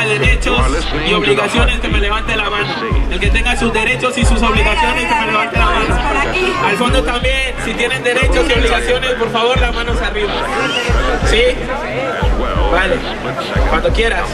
tenga derechos y obligaciones que me levante la mano. El que tenga sus derechos y sus obligaciones que me levante la mano. Al fondo también, si tienen derechos y obligaciones, por favor, las manos arriba. ¿Sí? Vale, cuando quieras.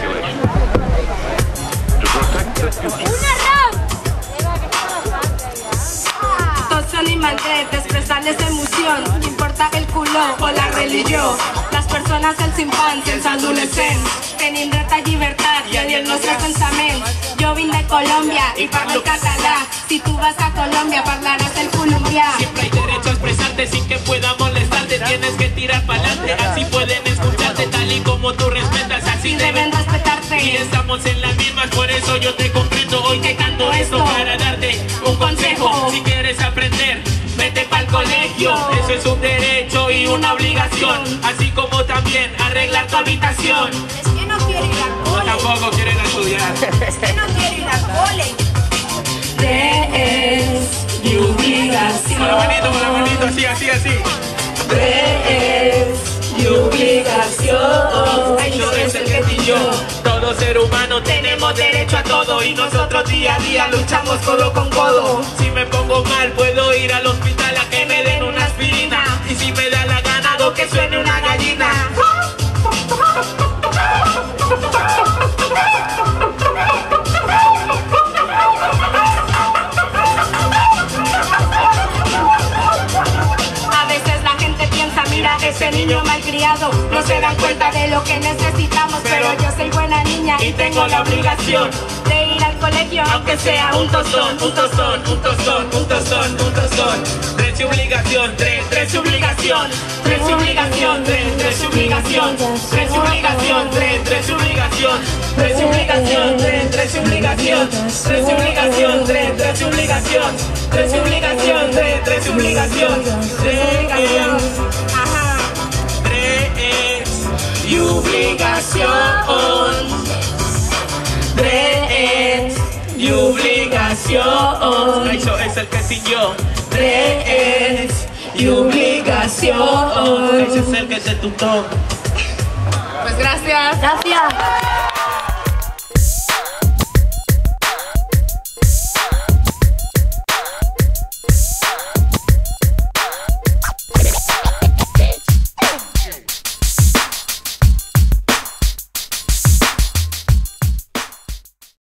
Son y maltrete, expresarles emoción, no importa el culo o la religión. Las persones els infants, els adolescents, tenim dret a llibertat i a dir el nostre pensament. Jo vinc de Colòmbia i parlo el català. Si tú vas a Colombia parlarás el colombià. Siempre hay derecho a expresarte sin que pueda molestarte. Tienes que tirar para adelante, así pueden escucharte tal y como tú respetas, así Y deben respetarte. Y estamos en las mismas, por eso yo te comprendo hoy que canto esto para darte un consejo. Si quieres aprender, vete pa'l colegio, eso es un derecho y una obligación, así como también arreglar tu habitación. Es que no quiero ir al Yo cole. tampoco quiero ir a estudiar. Es que no quiero ir al cole. Derechos y obligación. Con la manito, así, así, así. Derechos y obligación. Yo es el que y yo. Todo ser humano tenemos derecho a todo y nosotros día a día luchamos codo con codo. Si me pongo mal puedo ir al hospital a que me den una aspirina, y si me da la gana hago que suene una gallina. A veces la gente piensa, mira ese niño malcriado, no se dan cuenta de lo que necesitamos, pero yo soy buena niña Y tengo la obligación de ir al colegio, aunque sea un tostón, un tostón, un tostón, un tostón, un tostón. Tres y obligación, tres y obligación, tres y obligación, tres y obligación, tres y obligación, tres y obligación, tres y obligación, tres y obligación, tres y obligación, tres y obligación, tres y obligación, tres y obligación, Ajá. tres y obligación, tres y obligación. Eso es el que sin yo. Tres y obligación. Ese es el que te tutó. Pues gracias. Gracias.